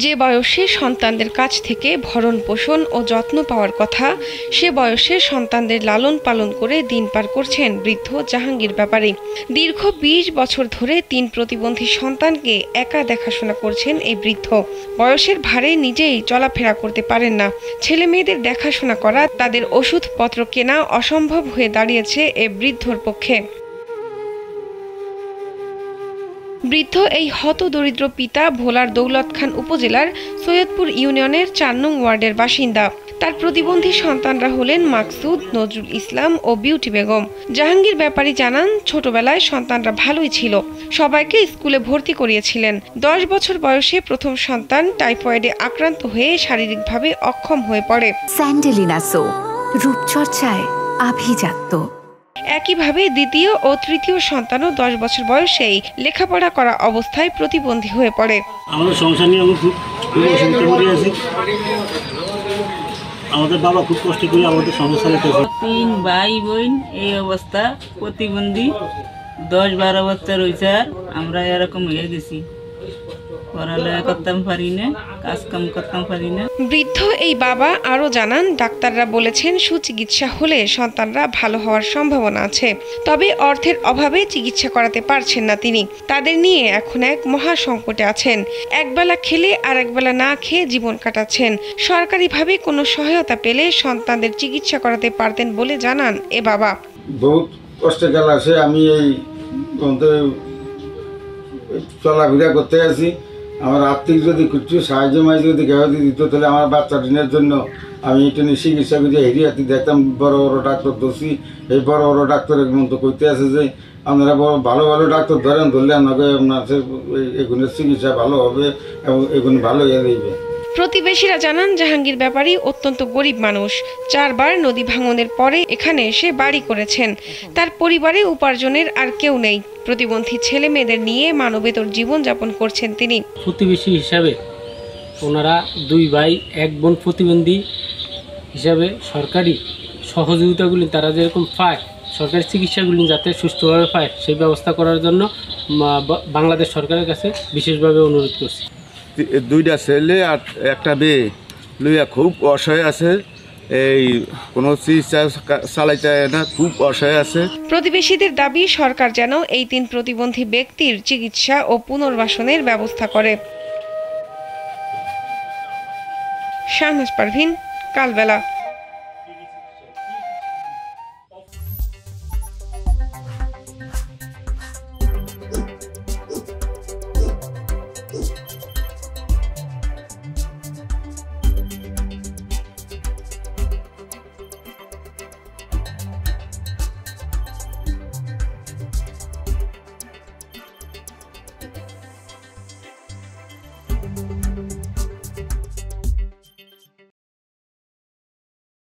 যে বয়সে সন্তানদের কাছ থেকে ভরণ পোষণ ও যত্ন পাওয়ার কথা, সে বয়সে সন্তানদের লালন পালন করে দিন পার করছেন বৃদ্ধ জাহাঙ্গীর ব্যাপারী। দীর্ঘ ২০ বছর ধরে ৩ প্রতিবন্ধী সন্তানকে একা দেখাশোনা করছেন এই বৃদ্ধ। বয়সের ভারে নিজেই চলাফেরা করতে পারেন না। ছেলে মেয়েদের দেখাশোনা করা, তাদের ওষুধপত্র কেনা অসম্ভব হয়ে দাঁড়িয়েছে এ বৃদ্ধর পক্ষে। বৃদ্ধ এই হতদরিদ্র পিতা ভোলার দৌলতখান উপজেলার সৈয়দপুর ইউনিয়নের ৪ নং ওয়ার্ডের বাসিন্দা। তার প্রতিবন্ধী সন্তানরা হলেন মাকসুদ, নজরুল ইসলাম ও বিউটি বেগম। জাহাঙ্গীর ব্যাপারী জানান, ছোটবেলায় সন্তানরা ভালোই ছিল, সবাইকে স্কুলে ভর্তি করিয়েছিলেন। ১০ বছর বয়সে প্রথম সন্তান টাইফয়েডে আক্রান্ত হয়ে শারীরিকভাবে অক্ষম হয়ে পড়ে। স্যান্ডেলিনা সো, রূপচর্চায় আভিজাত্য। একইভাবে দ্বিতীয় ও তৃতীয় সন্তানও ১০ বছর বয়সেই লেখাপড়া করা অবস্থায় প্রতিবন্ধী হয়ে পড়ে। আমাদের সংসার নিয়ে আমি খুব অসুবিধা করে আছি। আমাদের বাবা খুব কষ্ট করে আমাদের সংসার চালাতেছে। ৩ ভাই বোন, এই অবস্থা, প্রতিবন্ধী ১০-১২ বছর হয়েছে। আর আমরা এরকম হয়ে গেছি, পড়ালেখা করতাম পারি না, কাজকাম করতাম পারি না। বৃদ্ধ এই বাবা আরও জানান, ডাক্তাররা বলেছেন সুচিকিৎসা হলে সন্তানরা ভালো হওয়ার সম্ভাবনা আছে, তবে অর্থের অভাবে চিকিৎসা করাতে পারছেন না তিনি। তাদের নিয়ে এখন এক মহা সংকটে আছেন। একবেলা খেলে আর একবেলা না খেয়ে জীবন কাটাচ্ছেন। সরকারিভাবে কোনো সহায়তা পেলে সন্তানদের চিকিৎসা করাতে পারতেন বলে জানান এ বাবা। বহুত কষ্টে গেল আসে, আমি এই চলাফেরা করতে আছি। আমার আর্থিক যদি কিছু সাহায্য যদি কেউ দিত, তাহলে আমার বাচ্চা দিনের জন্য আমি এটা নিয়ে চিকিৎসা করে হেরিয়াতি দেখতাম। বড় বড় ডাক্তার ধরছি, এই বড় বড় ডাক্তারের মতো কইতে আছে যে আপনারা ভালো ভালো ডাক্তার ধরেন, ধরলে আপনাকে আপনার এগুলোর চিকিৎসা ভালো হবে এবং এগুলো ভালো হয়ে যাবে। প্রতিবেশীরা জানান, জাহাঙ্গীর ব্যাপারী অত্যন্ত গরিব মানুষ। ৪ বার নদী ভাঙনের পরে এখানে এসে বাড়ি করেছেন। তার পরিবারে উপার্জনের আর কেউ নেই। প্রতিবন্ধী ছেলে মেয়েদের নিয়ে মানবেতর জীবন যাপন করছেন তিনি। প্রতিবেশী হিসাবে ওনারা 2 ভাই 1 বোন প্রতিবন্ধী হিসাবে সরকারি সহযোগিতাগুলি তারা যেরকম পায়, সরকারি চিকিৎসাগুলি যাতে সুষ্ঠুভাবে পায়, সেই ব্যবস্থা করার জন্য বাংলাদেশ সরকারের কাছে বিশেষভাবে অনুরোধ করছি। 2টা ছেলে আর একটা মেয়ে লইয়া খুব অসহায় আছে, এই কোনো চিকিৎসা চালাইতে না, খুব অসহায় আছে। প্রতিবেশীদের দাবি, সরকার যেন এই 3 প্রতিবন্ধী ব্যক্তির চিকিৎসা ও পুনর্বাসনের ব্যবস্থা করে। শাহনাজ পারভীন, কালবেলা।